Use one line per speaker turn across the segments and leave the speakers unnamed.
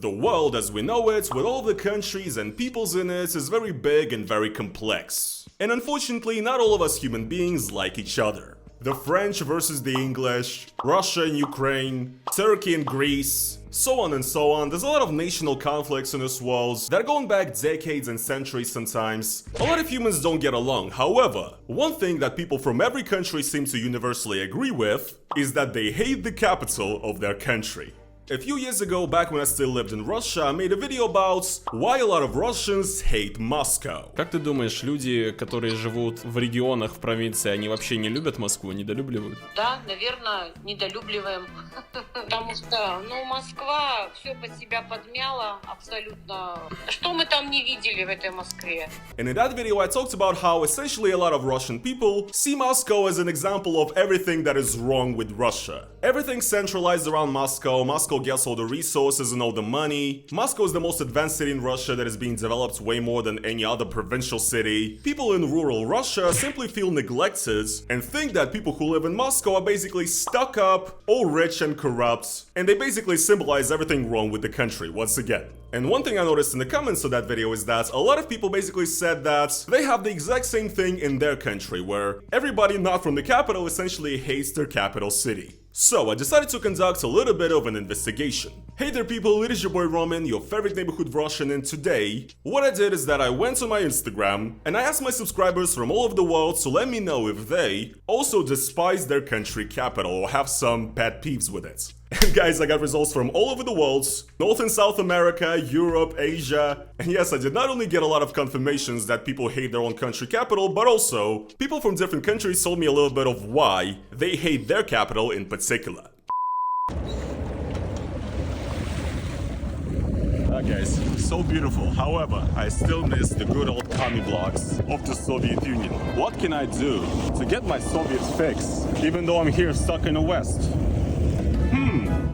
The world as we know it, with all the countries and peoples in it, is very big and very complex. And unfortunately, not all of us human beings like each other. The French versus the English, Russia and Ukraine, Turkey and Greece, so on and so on. There's a lot of national conflicts in this world that are going back decades and centuries sometimes. A lot of humans don't get along. However, one thing that people from every country seem to universally agree with is that they hate the capital of their country. A few years ago, back when I still lived in Russia, I made a video about why a lot of Russians hate Moscow.
Как ты думаешь, люди, которые живут в регионах, в провинции, они вообще не любят Москву, недолюбливают?
Да, наверное, недолюбливаем. Потому что, Москва все под себя подмяла абсолютно. Что мы там не видели в этой Москве?
And in that video, I talked about how essentially a lot of Russian people see Moscow as an example of everything that is wrong with Russia. Everything's centralized around Moscow. Moscow gets all the resources and all the money. Moscow is the most advanced city in Russia that is being developed way more than any other provincial city. People in rural Russia simply feel neglected and think that people who live in Moscow are basically stuck up, all rich and corrupt, and they basically symbolize everything wrong with the country once again. And one thing I noticed in the comments of that video is that a lot of people basically said that they have the exact same thing in their country, where everybody not from the capital essentially hates their capital city. So I decided to conduct a little bit of an investigation. Hey there people, it is your boy Roman, your favorite neighborhood Russian, and today, what I did is that I went on my Instagram and I asked my subscribers from all over the world to let me know if they also despise their country capital or have some pet peeves with it. And guys, I got results from all over the world, North and South America, Europe, Asia, and yes, I did not only get a lot of confirmations that people hate their own country capital, but also, people from different countries told me a little bit of why they hate their capital in particular. Guys, so beautiful. However, I still miss the good old commie vlogs of the Soviet Union. What can I do to get my Soviet fix, even though I'm here stuck in the West?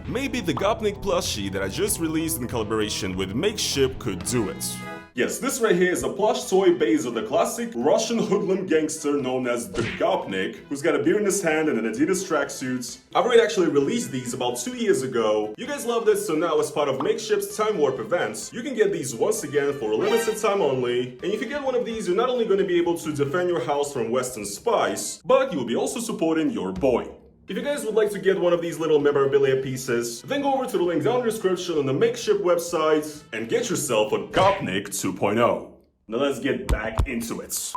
Maybe the Gopnik plushie that I just released in collaboration with Makeship could do it. Yes, this right here is a plush toy based on the classic Russian hoodlum gangster known as the Gopnik, who's got a beer in his hand and an Adidas tracksuit. I've already actually released these about 2 years ago. You guys loved it, so now as part of Makeship's Time Warp events, you can get these once again for a limited time only. And if you get one of these, you're not only going to be able to defend your house from Western spies, but you'll be also supporting your boy. If you guys would like to get one of these little memorabilia pieces, then go over to the link down in the description on the Makeship website and get yourself a Gopnik 2.0. Now let's get back into it.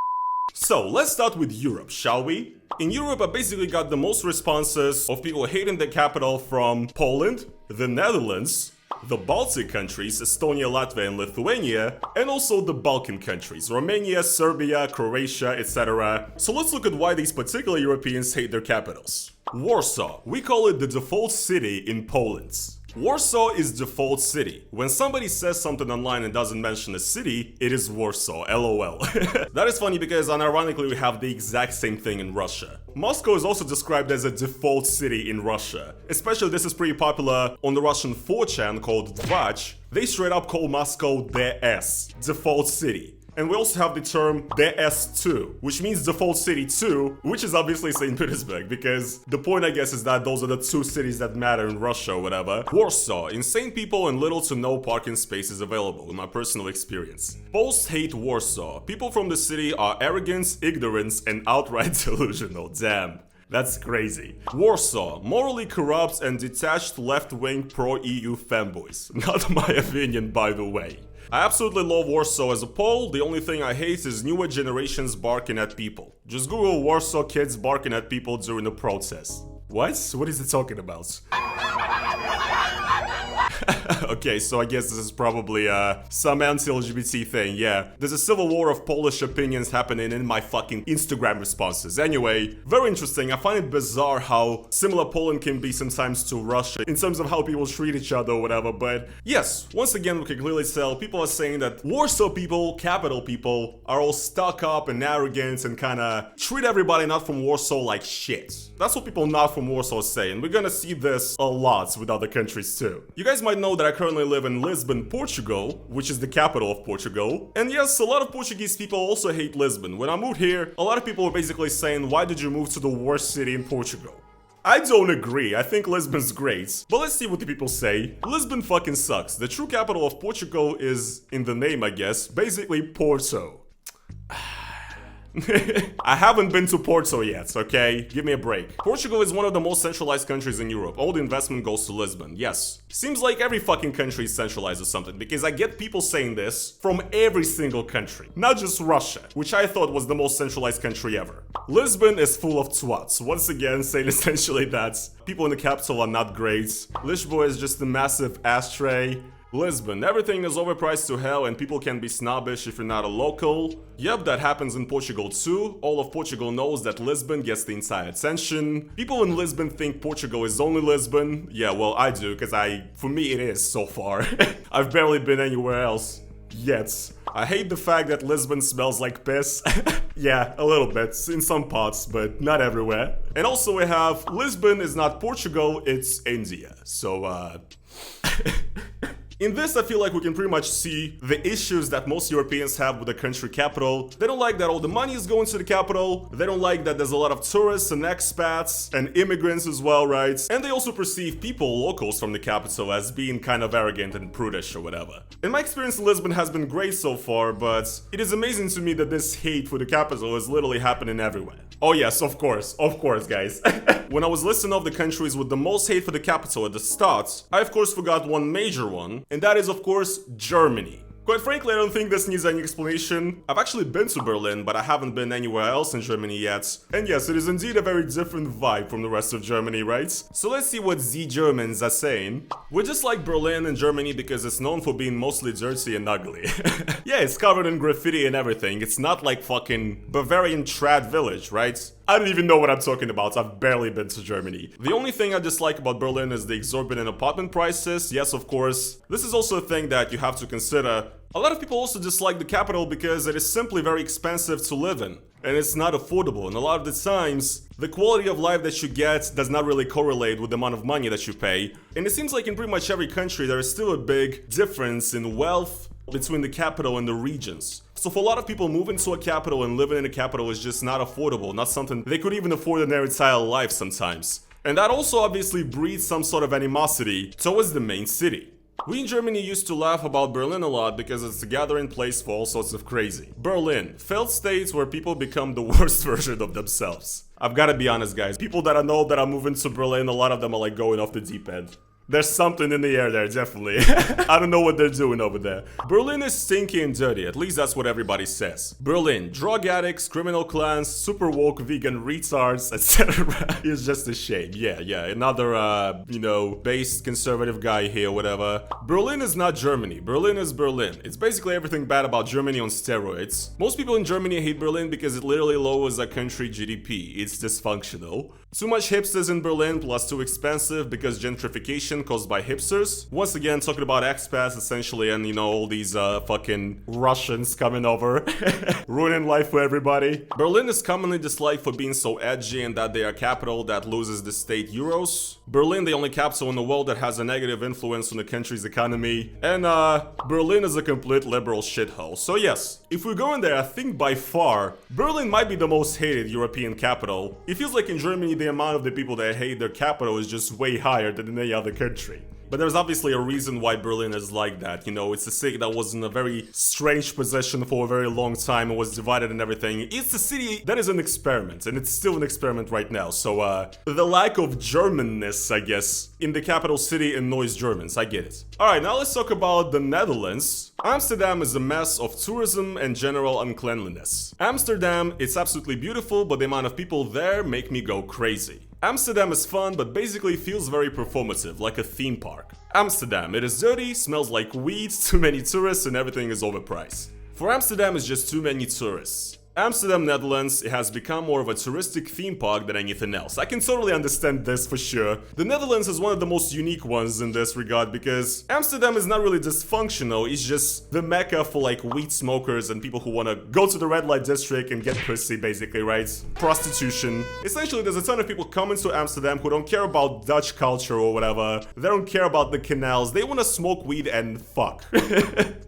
So let's start with Europe, shall we? In Europe, I basically got the most responses of people hating the capital from Poland, the Netherlands, the Baltic countries, Estonia, Latvia, and Lithuania, and also the Balkan countries, Romania, Serbia, Croatia, etc. So let's look at why these particular Europeans hate their capitals. Warsaw. We call it the default city in Poland. Warsaw is default city. When somebody says something online and doesn't mention a city, it is Warsaw, lol. That is funny because unironically we have the exact same thing in Russia. Moscow is also described as a default city in Russia. Especially this is pretty popular on the Russian 4chan called Dvach. They straight up call Moscow DS, default city. And we also have the term DS2, which means default city 2, which is obviously St. Petersburg, because the point I guess is that those are the two cities that matter in Russia or whatever. Warsaw, insane people and little to no parking spaces available, in my personal experience. Poles hate Warsaw. People from the city are arrogant, ignorant, and outright delusional. Damn. That's crazy. Warsaw, morally corrupt and detached left-wing pro-EU fanboys. Not my opinion, by the way. I absolutely love Warsaw as a Pole. The only thing I hate is newer generations barking at people. Just Google Warsaw kids barking at people during a protest. What? What is it talking about? Okay, so I guess this is probably some anti-LGBT thing, yeah. There's a civil war of Polish opinions happening in my fucking Instagram responses. Anyway, very interesting. I find it bizarre how similar Poland can be sometimes to Russia in terms of how people treat each other or whatever, but yes, once again we can clearly tell people are saying that Warsaw people, capital people, are all stuck up and arrogant and kinda treat everybody not from Warsaw like shit. That's what people not from Warsaw say, and we're gonna see this a lot with other countries too. You guys might know that I currently live in Lisbon, Portugal, which is the capital of Portugal. And yes, a lot of Portuguese people also hate Lisbon. When I moved here, a lot of people were basically saying, why did you move to the worst city in Portugal? I don't agree. I think Lisbon's great. But let's see what the people say. Lisbon fucking sucks. The true capital of Portugal is in the name, I guess. Basically, Porto. I haven't been to Porto yet, okay? Give me a break. Portugal is one of the most centralized countries in Europe. All the investment goes to Lisbon, yes. Seems like every fucking country is centralized or something, because I get people saying this from every single country. Not just Russia, which I thought was the most centralized country ever. Lisbon is full of twats. Once again, saying essentially that people in the capital are not great. Lisboa is just a massive ashtray. Lisbon, everything is overpriced to hell and people can be snobbish if you're not a local. Yep, that happens in Portugal too. All of Portugal knows that Lisbon gets the entire attention. People in Lisbon think Portugal is only Lisbon. Yeah, well, I do, because for me it is so far. I've barely been anywhere else. Yet. I hate the fact that Lisbon smells like piss. Yeah, a little bit, in some parts, but not everywhere. And also we have, Lisbon is not Portugal, it's India. So, in this, I feel like we can pretty much see the issues that most Europeans have with the country capital. They don't like that all the money is going to the capital. They don't like that there's a lot of tourists and expats and immigrants as well, right? And they also perceive people, locals from the capital, as being kind of arrogant and prudish or whatever. In my experience, Lisbon has been great so far, but it is amazing to me that this hate for the capital is literally happening everywhere. Oh yes, of course, guys. When I was listing off the countries with the most hate for the capital at the start, I of course forgot one major one, and that is of course Germany. Quite frankly, I don't think this needs any explanation. I've actually been to Berlin, but I haven't been anywhere else in Germany yet. And yes, it is indeed a very different vibe from the rest of Germany, right? So let's see what the Germans are saying. We're just like Berlin and Germany because it's known for being mostly dirty and ugly. Yeah, it's covered in graffiti and everything. It's not like fucking Bavarian trad village, right? I don't even know what I'm talking about. I've barely been to Germany. The only thing I dislike about Berlin is the exorbitant apartment prices. Yes, of course. This is also a thing that you have to consider. A lot of people also dislike the capital because it is simply very expensive to live in. And it's not affordable. And a lot of the times, the quality of life that you get does not really correlate with the amount of money that you pay. And it seems like in pretty much every country, there is still a big difference in wealth between the capital and the regions. So for a lot of people, moving to a capital and living in a capital is just not affordable, not something they could even afford in their entire life sometimes. And that also obviously breeds some sort of animosity towards the main city. We in Germany used to laugh about Berlin a lot because it's a gathering place for all sorts of crazy. Berlin, failed states where people become the worst version of themselves. I've gotta be honest, guys, people that I know that are moving to Berlin, a lot of them are like going off the deep end. There's something in the air there, definitely. I don't know what they're doing over there. Berlin is stinky and dirty, at least that's what everybody says. Berlin, drug addicts, criminal clans, super woke vegan retards, etc. It's just a shame. Yeah, another, based conservative guy here, whatever. Berlin is not Germany. Berlin is Berlin. It's basically everything bad about Germany on steroids. Most people in Germany hate Berlin because it literally lowers a country GDP. It's dysfunctional. Too much hipsters in Berlin, plus too expensive because gentrification caused by hipsters. Once again, talking about expats essentially, and all these fucking Russians coming over, ruining life for everybody. Berlin is commonly disliked for being so edgy and that they are a capital that loses the state euros. Berlin, the only capital in the world that has a negative influence on the country's economy. And Berlin is a complete liberal shithole. So yes, if we're going there, I think by far, Berlin might be the most hated European capital. It feels like in Germany, the amount of the people that hate their capital is just way higher than in any other country. But there's obviously a reason why Berlin is like that. It's a city that was in a very strange position for a very long time and was divided and everything. It's a city that is an experiment, and it's still an experiment right now. So, the lack of Germanness, I guess, in the capital city annoys Germans. I get it. Alright, now let's talk about the Netherlands. Amsterdam is a mess of tourism and general uncleanliness. Amsterdam, it's absolutely beautiful, but the amount of people there make me go crazy. Amsterdam is fun, but basically feels very performative, like a theme park. Amsterdam, it is dirty, smells like weed, too many tourists, and everything is overpriced. For Amsterdam, it's just too many tourists. Amsterdam, Netherlands, it has become more of a touristic theme park than anything else. I can totally understand this for sure. The Netherlands is one of the most unique ones in this regard because Amsterdam is not really dysfunctional, it's just the mecca for like weed smokers and people who want to go to the red light district and get pussy basically, right? Prostitution. Essentially, there's a ton of people coming to Amsterdam who don't care about Dutch culture or whatever. They don't care about the canals. They want to smoke weed and fuck.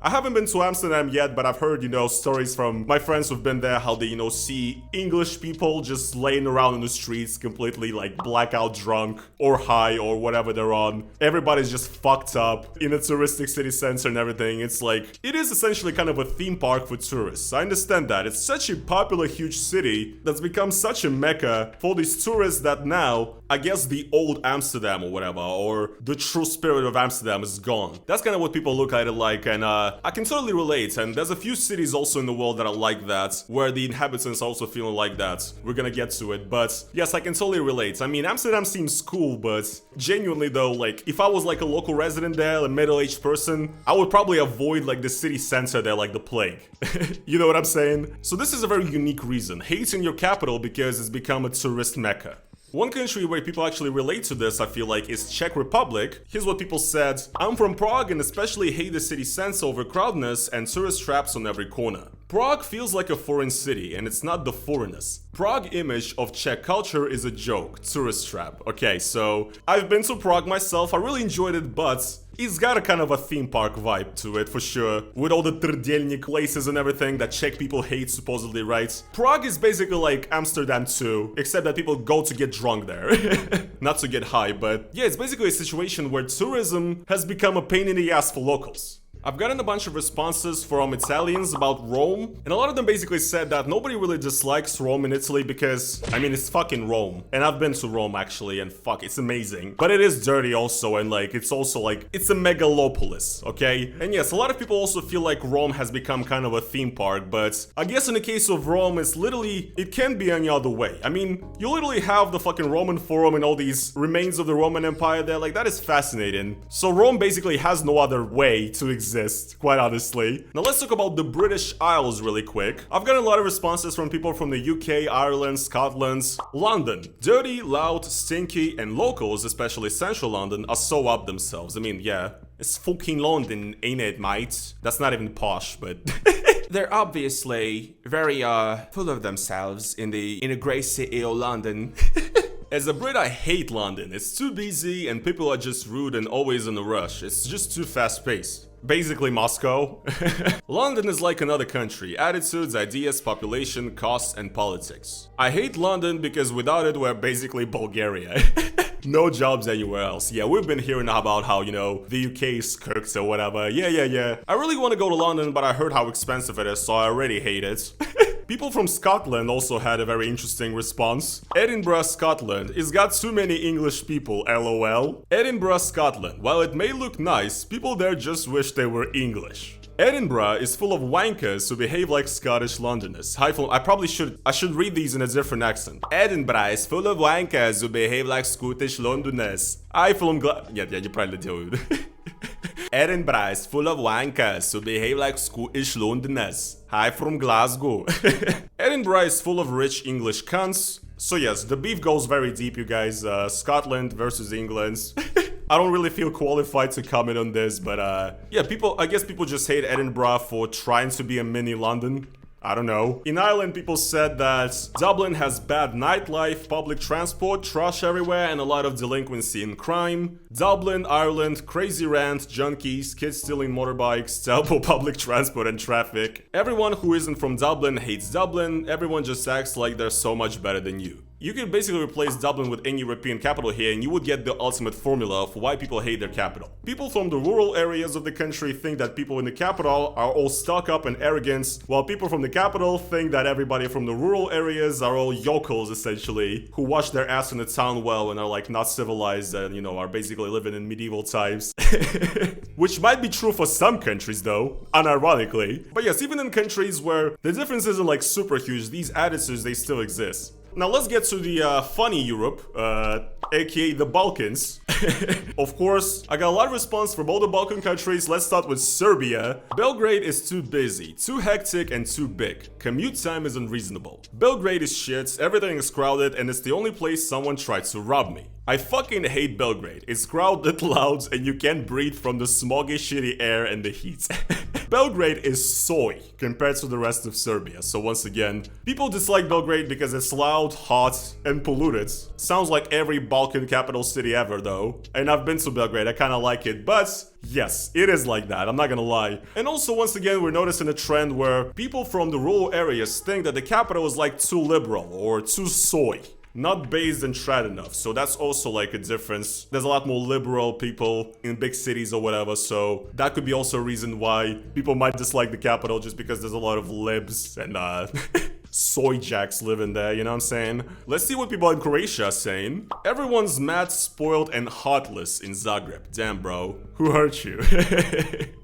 I haven't been to Amsterdam yet, but I've heard, stories from my friends who've been there. internet how they, see English people just laying around in the streets completely like blackout drunk or high or whatever they're on. Everybody's just fucked up in a touristic city center and everything. It's like, it is essentially kind of a theme park for tourists. I understand that. It's such a popular, huge city that's become such a mecca for these tourists that now, I guess the old Amsterdam or whatever, or the true spirit of Amsterdam is gone. That's kind of what people look at it like, and I can totally relate. And there's a few cities also in the world that are like that, where the inhabitants are also feeling like that. We're gonna get to it, but yes, I can totally relate. I mean, Amsterdam seems cool, but genuinely though, like, if I was like a local resident there, a middle-aged person, I would probably avoid like the city center there like the plague. You know what I'm saying? So this is a very unique reason. Hating your capital because it's become a tourist mecca. One country where people actually relate to this, I feel like, is Czech Republic. Here's what people said: I'm from Prague and especially hate the city sense overcrowdedness and tourist traps on every corner. Prague feels like a foreign city, and it's not the foreigners. Prague image of Czech culture is a joke, tourist trap. Okay, so I've been to Prague myself, I really enjoyed it, but it's got a kind of a theme park vibe to it for sure, with all the trdelnik places and everything that Czech people hate supposedly, right? Prague is basically like Amsterdam too, except that people go to get drunk there. Not to get high, but yeah, it's basically a situation where tourism has become a pain in the ass for locals. I've gotten a bunch of responses from Italians about Rome, and a lot of them basically said that nobody really dislikes Rome in Italy because, I mean, it's fucking Rome. And I've been to Rome actually, and fuck, it's amazing. But it is dirty also, and like, it's also like, it's a megalopolis, okay? And yes, a lot of people also feel like Rome has become kind of a theme park, but I guess in the case of Rome, it's literally, it can be any other way. I mean, you literally have the fucking Roman Forum and all these remains of the Roman Empire there, like, that is fascinating. So Rome basically has no other way to exist, quite honestly. Now let's talk about the British Isles really quick. I've gotten a lot of responses from people from the UK, Ireland, Scotland, London. Dirty, loud, stinky, and locals, especially central London, are so up themselves. I mean, yeah, it's fucking London, ain't it, mate? That's not even posh, but... They're obviously very, full of themselves in the great city of London. As a Brit, I hate London. It's too busy and people are just rude and always in a rush. It's just too fast-paced. Basically Moscow. London is like another country. Attitudes, ideas, population, costs, and politics. I hate London because without it, we're basically Bulgaria. No jobs anywhere else. Yeah, we've been hearing about how, the UK is cooked or whatever. Yeah. I really want to go to London, but I heard how expensive it is, so I already hate it. People from Scotland also had a very interesting response. Edinburgh, Scotland. It's got too many English people, lol. Edinburgh, Scotland. While it may look nice, people there just wish they were English. Edinburgh is full of wankers who behave like Scottish Londoners. I should read these in a different accent. Edinburgh is full of wankers who behave like Scottish Londoners. Yeah, неправильно делаю. Edinburgh is full of wankers who behave like Scottish Londoners. Hi from Glasgow. Edinburgh is full of rich English cunts. So yes, the beef goes very deep, you guys. Scotland versus England. I don't really feel qualified to comment on this, but yeah, I guess people just hate Edinburgh for trying to be a mini London. I don't know. In Ireland, people said that Dublin has bad nightlife, public transport, trash everywhere, and a lot of delinquency and crime. Dublin, Ireland, crazy rant, junkies, kids stealing motorbikes, terrible public transport and traffic. Everyone who isn't from Dublin hates Dublin. Everyone just acts like they're so much better than you. You could basically replace Dublin with any European capital here and you would get the ultimate formula of why people hate their capital. People from the rural areas of the country think that people in the capital are all stuck up and arrogant, while people from the capital think that everybody from the rural areas are all yokels essentially, who wash their ass in the town well and are like not civilized and are basically living in medieval times. Which might be true for some countries though, unironically. But yes, even in countries where the difference isn't like super huge, these attitudes, they still exist. Now let's get to the funny Europe, aka the Balkans. Of course, I got a lot of response from all the Balkan countries. Let's start with Serbia. Belgrade is too busy, too hectic, and too big. Commute time is unreasonable. Belgrade is shit, everything is crowded, and it's the only place someone tried to rob me. I fucking hate Belgrade. It's crowded, loud, and you can't breathe from the smoggy, shitty air and the heat. Belgrade is soy compared to the rest of Serbia. So once again, people dislike Belgrade because it's loud, hot, and polluted. Sounds like every Balkan capital city ever though. And I've been to Belgrade, I kinda like it, but yes, it is like that, I'm not gonna lie. And also once again, we're noticing a trend where people from the rural areas think that the capital is like too liberal or too soy. Not based and trad enough, so that's also like a difference. There's a lot more liberal people in big cities or whatever, so that could be also a reason why people might dislike the capital, just because there's a lot of libs and soy jacks living there, you know what I'm saying? Let's see what people in Croatia are saying. Everyone's mad, spoiled, and heartless in Zagreb. Damn, bro. Who hurt you?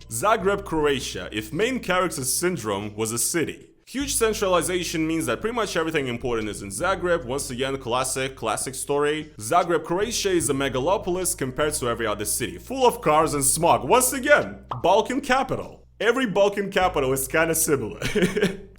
Zagreb, Croatia. If main character syndrome was a city. Huge centralization means that pretty much everything important is in Zagreb. Once again, classic story. Zagreb, Croatia is a megalopolis compared to every other city, full of cars and smog. Once again, Balkan capital. Every Balkan capital is kinda similar.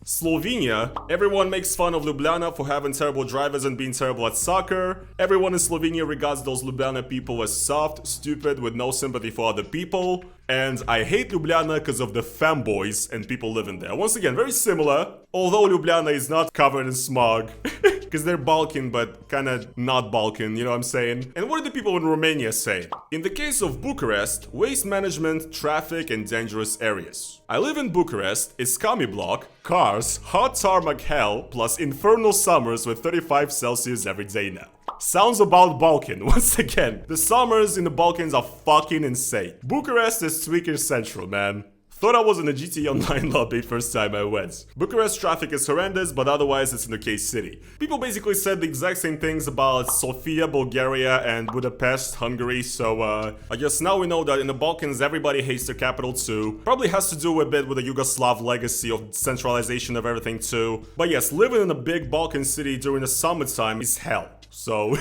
Slovenia, everyone makes fun of Ljubljana for having terrible drivers and being terrible at soccer. Everyone in Slovenia regards those Ljubljana people as soft, stupid, with no sympathy for other people. And I hate Ljubljana because of the fanboys and people living there. Once again, very similar, although Ljubljana is not covered in smog. Because they're Balkan, but kinda not Balkan, you know what I'm saying? And what do the people in Romania say? In the case of Bucharest, waste management, traffic, and dangerous areas. I live in Bucharest, it's Kami block, cars, hot tarmac hell, plus infernal summers with 35 Celsius every day now. Sounds about Balkan, once again. The summers in the Balkans are fucking insane. Bucharest is tweaker central, man. Thought I was in a GT Online lobby first time I went. Bucharest traffic is horrendous, but otherwise it's an okay city. People basically said the exact same things about Sofia, Bulgaria, and Budapest, Hungary, so I guess now we know that in the Balkans everybody hates their capital too. Probably has to do a bit with the Yugoslav legacy of centralization of everything too. But yes, living in a big Balkan city during the summertime is hell. So...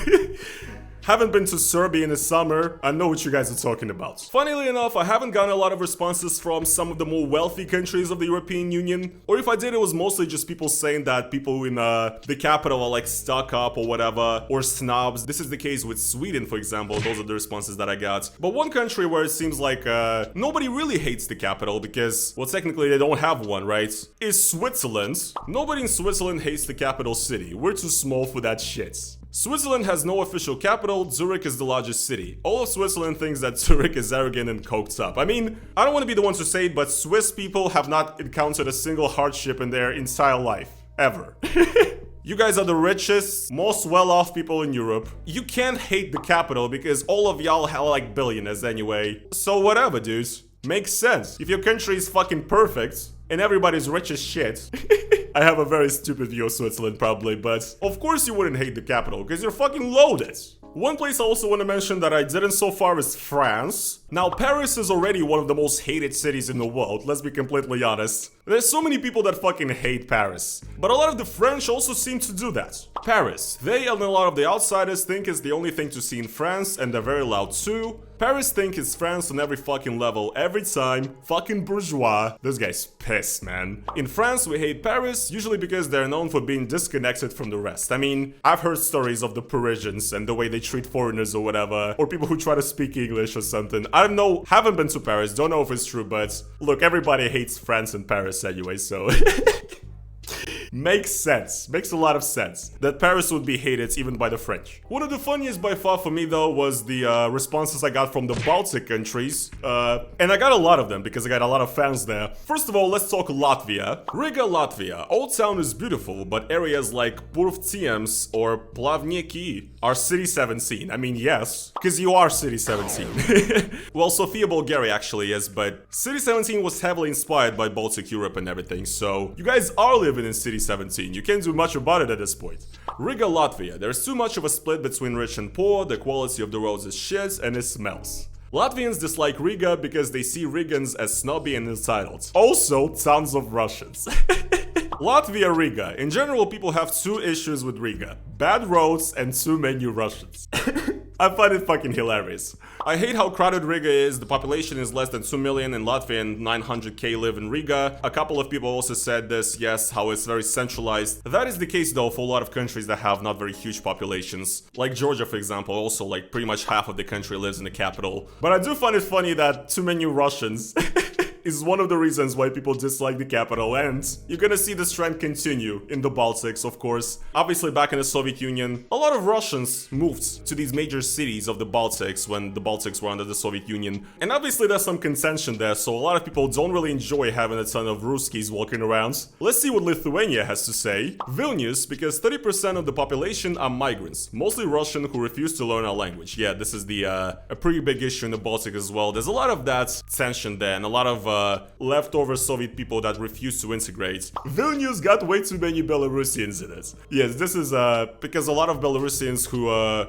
Haven't been to Serbia in the summer, I know what you guys are talking about. Funnily enough, I haven't gotten a lot of responses from some of the more wealthy countries of the European Union. Or if I did, it was mostly just people saying that people in the capital are like stuck up or whatever, or snobs. This is the case with Sweden, for example. Those are the responses that I got. But one country where it seems like nobody really hates the capital because, well, technically they don't have one, right? Is Switzerland. Nobody in Switzerland hates the capital city. We're too small for that shit. Switzerland has no official capital, Zurich is the largest city. All of Switzerland thinks that Zurich is arrogant and coked up. I mean, I don't want to be the one to say it, but Swiss people have not encountered a single hardship in their entire life. Ever. You guys are the richest, most well-off people in Europe. You can't hate the capital because all of y'all are like billionaires anyway. So whatever, dudes. Makes sense. If your country is fucking perfect, and everybody's rich as shit. I have a very stupid view of Switzerland probably, but of course you wouldn't hate the capital, because you're fucking loaded. One place I also want to mention that I didn't so far is France. Now, Paris is already one of the most hated cities in the world, let's be completely honest. There's so many people that fucking hate Paris. But a lot of the French also seem to do that. Paris. They and a lot of the outsiders think it's the only thing to see in France, and they're very loud too. Paris think it's France on every fucking level, every time. Fucking bourgeois. This guy's pissed, man. In France, we hate Paris, usually because they're known for being disconnected from the rest. I mean, I've heard stories of the Parisians and the way they treat foreigners or whatever, or people who try to speak English or something. I don't know, haven't been to Paris, don't know if it's true, but look, everybody hates France and Paris anyway, so... Makes sense. Makes a lot of sense. That Paris would be hated even by the French. One of the funniest by far for me though was the responses I got from the Baltic countries. And I got a lot of them because I got a lot of fans there. First of all, let's talk Latvia. Riga, Latvia. Old town is beautiful, but areas like Burvciems or Plavniki are City 17. I mean, yes, because you are City 17. Well, Sofia, Bulgaria actually is, but City 17 was heavily inspired by Baltic Europe and everything, so you guys are living in City 17. You can't do much about it at this point. Riga, Latvia. There's too much of a split between rich and poor, the quality of the roads is shit, and it smells. Latvians dislike Riga because they see Rigans as snobby and entitled. Also, tons of Russians. Latvia, Riga. In general, people have two issues with Riga. Bad roads and too many Russians. I find it fucking hilarious. I hate how crowded Riga is. The population is less than 2 million in Latvia and 900k live in Riga. A couple of people also said this, yes, how it's very centralized. That is the case though for a lot of countries that have not very huge populations. Like Georgia, for example, also like pretty much half of the country lives in the capital. But I do find it funny that too many Russians. is one of the reasons why people dislike the capital, and you're gonna see this trend continue in the Baltics, of course. Obviously, back in the Soviet Union, a lot of Russians moved to these major cities of the Baltics when the Baltics were under the Soviet Union. And obviously there's some contention there, so a lot of people don't really enjoy having a ton of Ruskies walking around. Let's see what Lithuania has to say. Vilnius, because 30% of the population are migrants, mostly Russian who refuse to learn our language. Yeah, this is a pretty big issue in the Baltic as well. There's a lot of that tension there, and a lot of leftover Soviet people that refuse to integrate. Vilnius got way too many Belarusians in it. Yes, this is because a lot of Belarusians who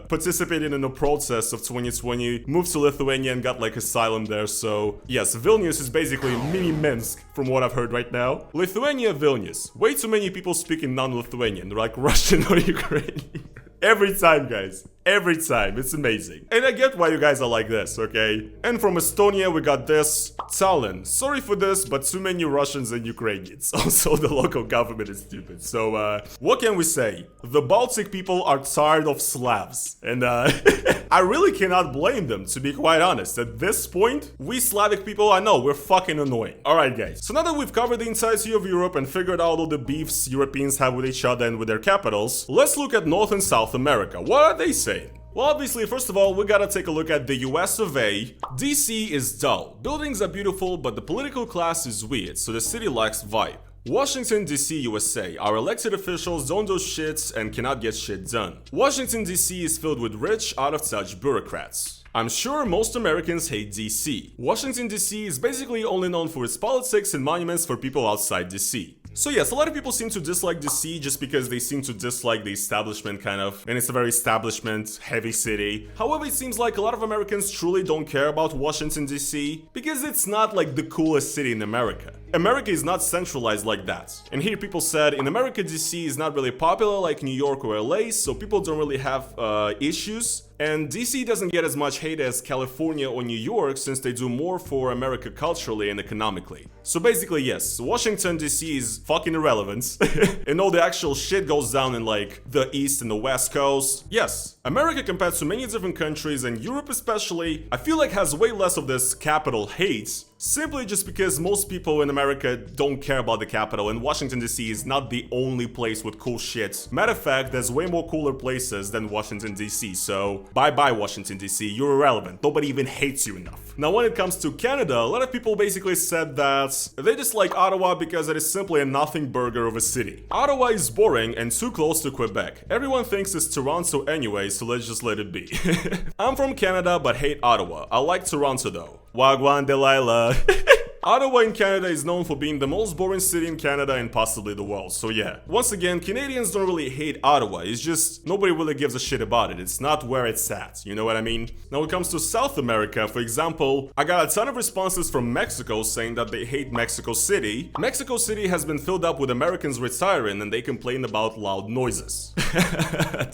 participated in the protests of 2020 moved to Lithuania and got like asylum there, so yes, Vilnius is basically mini Minsk from what I've heard right now. Lithuania, Vilnius. Way too many people speaking non-Lithuanian, like Russian or Ukrainian. Every time, guys. Every time. It's amazing. And I get why you guys are like this, okay? And from Estonia, we got this. Tallinn. Sorry for this, but too many Russians and Ukrainians. Also, the local government is stupid. So, what can we say? The Baltic people are tired of Slavs. And, I really cannot blame them, to be quite honest. At this point, we Slavic people, I know, we're fucking annoying. Alright, guys. So now that we've covered the entirety of Europe and figured out all the beefs Europeans have with each other and with their capitals, let's look at North and South America. What are they saying? Well, obviously, first of all, we gotta take a look at the US of A. DC is dull. Buildings are beautiful, but the political class is weird, so the city lacks vibe. Washington, D.C., USA. Our elected officials don't do shit and cannot get shit done. Washington, D.C. is filled with rich, out-of-touch bureaucrats. I'm sure most Americans hate DC. Washington, DC is basically only known for its politics and monuments for people outside DC. So yes, a lot of people seem to dislike DC just because they seem to dislike the establishment kind of, and it's a very establishment heavy city. However, it seems like a lot of Americans truly don't care about Washington, DC because it's not like the coolest city in America. America is not centralized like that. And here people said, in America, DC is not really popular like New York or LA, so people don't really have issues. And DC doesn't get as much hate as California or New York since they do more for America culturally and economically. So basically, yes, Washington DC is fucking irrelevant. And all the actual shit goes down in like the East and the West Coast. Yes, America compared to many different countries and Europe especially, I feel like has way less of this capital hate. Simply just because most people in America don't care about the capital, and Washington DC is not the only place with cool shit. Matter of fact, there's way more cooler places than Washington DC, so bye-bye Washington DC, you're irrelevant, nobody even hates you enough. Now when it comes to Canada, a lot of people basically said that they dislike Ottawa because it is simply a nothing burger of a city. Ottawa is boring and too close to Quebec. Everyone thinks it's Toronto anyway, so let's just let it be. I'm from Canada but hate Ottawa. I like Toronto though. Wagwan Delilah. Ottawa in Canada is known for being the most boring city in Canada and possibly the world, so yeah. Once again, Canadians don't really hate Ottawa, it's just nobody really gives a shit about it, it's not where it's at, you know what I mean? Now when it comes to South America, for example, I got a ton of responses from Mexico saying that they hate Mexico City. Mexico City has been filled up with Americans retiring and they complain about loud noises.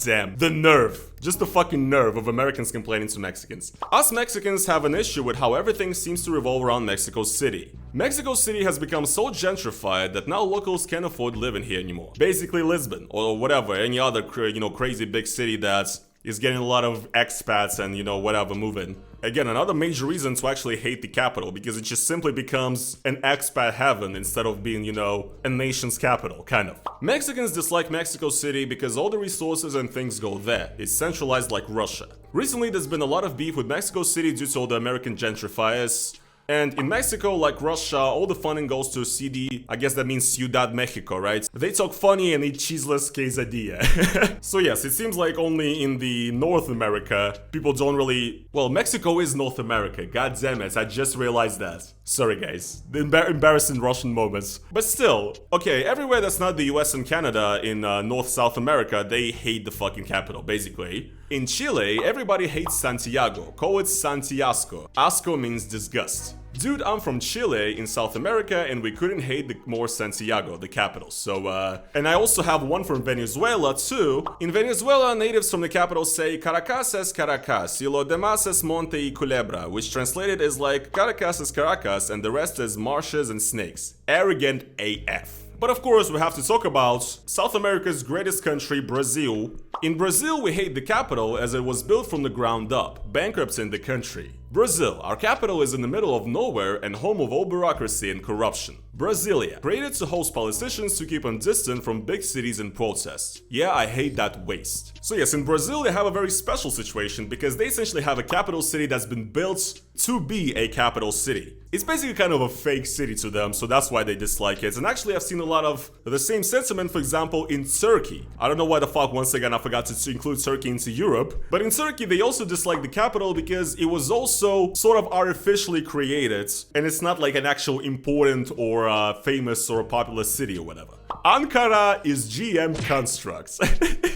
Damn, the nerve. Just the fucking nerve of Americans complaining to Mexicans. Us Mexicans have an issue with how everything seems to revolve around Mexico City. Mexico City has become so gentrified that now locals can't afford living here anymore. Basically Lisbon, or whatever, any other, crazy big city that is getting a lot of expats and, whatever, moving. Again, another major reason to actually hate the capital, because it just simply becomes an expat heaven instead of being, a nation's capital, kind of. Mexicans dislike Mexico City because all the resources and things go there. It's centralized like Russia. Recently, there's been a lot of beef with Mexico City due to all the American gentrifiers. And in Mexico, like Russia, all the funding goes to CD, I guess that means Ciudad Mexico, right? They talk funny and eat cheeseless quesadilla. So yes, it seems like only in the North America, people don't really... Well, Mexico is North America, god damn it, I just realized that. Sorry guys, the embarrassing Russian moments. But still, okay, everywhere that's not the US and Canada in North-South America, they hate the fucking capital, basically. In Chile, everybody hates Santiago, call it Santiasco. Asco means disgust. Dude, I'm from Chile in South America and we couldn't hate more Santiago, the capital. So, and I also have one from Venezuela too. In Venezuela, natives from the capital say Caracas es Caracas y lo demás es monte y culebra, which translated is like Caracas is Caracas and the rest is marshes and snakes. Arrogant AF. But of course, we have to talk about South America's greatest country, Brazil. In Brazil, we hate the capital as it was built from the ground up, bankrupting the country. Brazil, our capital, is in the middle of nowhere and home of all bureaucracy and corruption. Brasilia, created to host politicians to keep them distant from big cities and protests. Yeah, I hate that waste. So yes, in Brazil they have a very special situation because they essentially have a capital city that's been built to be a capital city. It's basically kind of a fake city to them, so that's why they dislike it. And actually I've seen a lot of the same sentiment, for example, in Turkey. I don't know why the fuck, once again, I forgot to include Turkey into Europe. But in Turkey they also dislike the capital because it was also sort of artificially created, and it's not like an actual important or famous or popular city or whatever. Ankara is GM constructs.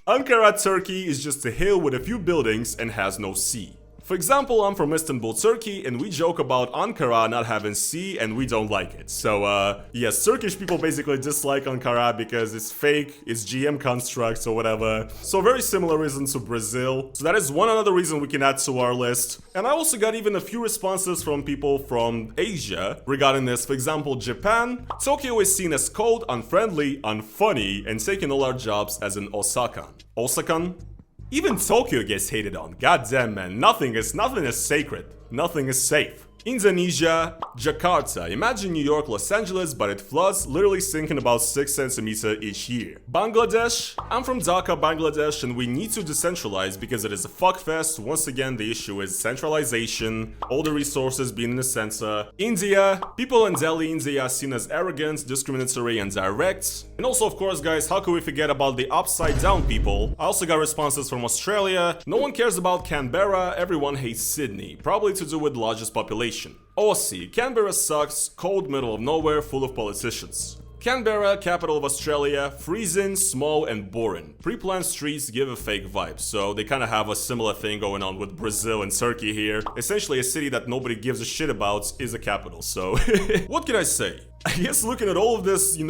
Ankara, Turkey is just a hill with a few buildings and has no sea. For example, I'm from Istanbul, Turkey, and we joke about Ankara not having sea and we don't like it. So, yes, Turkish people basically dislike Ankara because it's fake, it's GM constructs or whatever. So very similar reason to Brazil. So that is one another reason we can add to our list. And I also got even a few responses from people from Asia regarding this. For example, Japan. Tokyo is seen as cold, unfriendly, unfunny, and taking all our jobs as an Osakan. Osakan? Even Tokyo gets hated on. Goddamn, man. Nothing is sacred. Nothing is safe. Indonesia, Jakarta. Imagine New York, Los Angeles, but it floods, literally sinking about 6 centimeters each year. Bangladesh. I'm from Dhaka, Bangladesh, and we need to decentralize because it is a fuckfest. Once again, the issue is centralization, all the resources being in the center. India. People in Delhi, India are seen as arrogant, discriminatory, and direct. And also, of course, guys, how could we forget about the upside down people? I also got responses from Australia. No one cares about Canberra, everyone hates Sydney. Probably to do with the largest population. Aussie. Canberra sucks, cold, middle of nowhere, full of politicians. Canberra, capital of Australia, freezing, small, and boring. Pre-planned streets give a fake vibe, so they kind of have a similar thing going on with Brazil and Turkey here. Essentially, a city that nobody gives a shit about is a capital, so what can I say? I guess looking at all of this,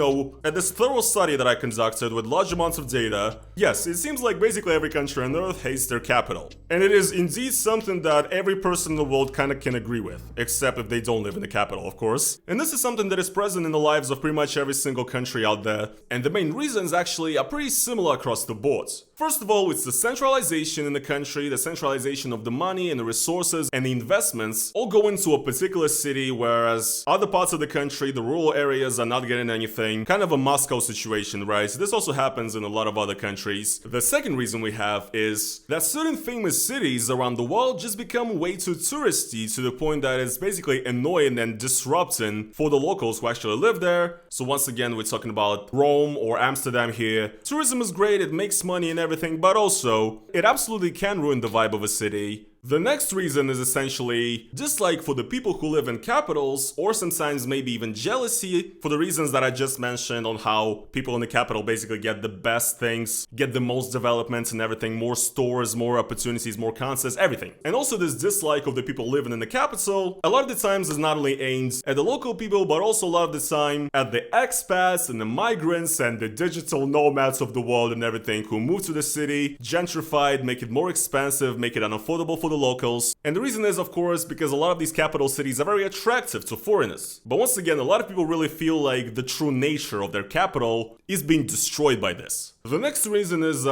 at this thorough study that I conducted with large amounts of data, yes, it seems like basically every country on Earth hates their capital. And it is indeed something that every person in the world kind of can agree with, except if they don't live in the capital, of course. And this is something that is present in the lives of pretty much every single country out there, and the main reasons actually are pretty similar across the board. First of all, it's the centralization in the country, the centralization of the money and the resources and the investments all go into a particular city, whereas other parts of the country, the rural areas, are not getting anything. Kind of a Moscow situation, right? This also happens in a lot of other countries. The second reason we have is that certain famous cities around the world just become way too touristy to the point that it's basically annoying and disrupting for the locals who actually live there. So once again, we're talking about Rome or Amsterdam here. Tourism is great, it makes money and everything, but also it absolutely can ruin the vibe of a city. The next reason is essentially dislike for the people who live in capitals, or sometimes maybe even jealousy for the reasons that I just mentioned on how people in the capital basically get the best things, get the most developments and everything, more stores, more opportunities, more concerts, everything. And also this dislike of the people living in the capital, a lot of the times is not only aimed at the local people, but also a lot of the time at the expats and the migrants and the digital nomads of the world and everything who move to the city, gentrified, make it more expensive, make it unaffordable for the locals. And the reason is, of course, because a lot of these capital cities are very attractive to foreigners. But once again, a lot of people really feel like the true nature of their capital is being destroyed by this. The next reason is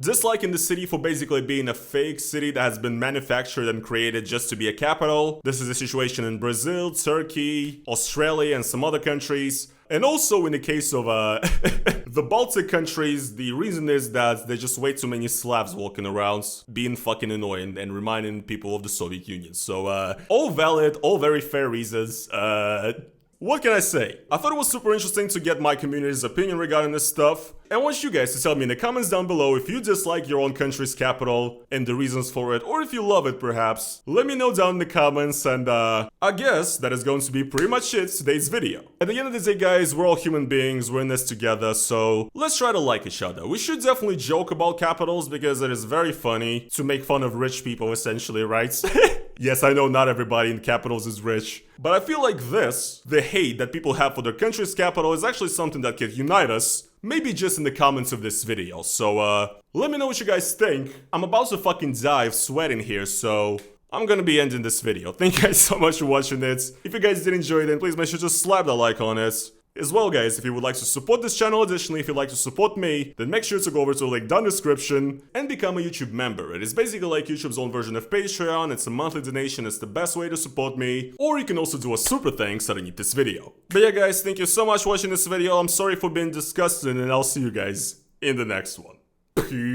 disliking the city for basically being a fake city that has been manufactured and created just to be a capital. This is a situation in Brazil, Turkey, Australia, and some other countries. And also in the case of the Baltic countries, the reason is that there's just way too many Slavs walking around, being fucking annoying and reminding people of the Soviet Union. So all valid, all very fair reasons. What can I say? I thought it was super interesting to get my community's opinion regarding this stuff. I want you guys to tell me in the comments down below if you dislike your own country's capital and the reasons for it, or if you love it perhaps. Let me know down in the comments, and I guess that is going to be pretty much it today's video. At the end of the day, guys, we're all human beings, we're in this together, so let's try to like each other. We should definitely joke about capitals because it is very funny to make fun of rich people essentially, right? Yes, I know not everybody in capitals is rich, but I feel like this, the hate that people have for their country's capital, is actually something that could unite us. Maybe just in the comments of this video, so let me know what you guys think. I'm about to fucking die of sweating here, so I'm gonna be ending this video. Thank you guys so much for watching it. If you guys did enjoy it, then please make sure to slap that like on it. As well, guys, if you would like to support this channel, additionally, if you'd like to support me, then make sure to go over to the link down in the description and become a YouTube member. It is basically like YouTube's own version of Patreon. It's a monthly donation. It's the best way to support me. Or you can also do a super thanks underneath this video. But yeah, guys, thank you so much for watching this video. I'm sorry for being disgusting, and I'll see you guys in the next one. Peace.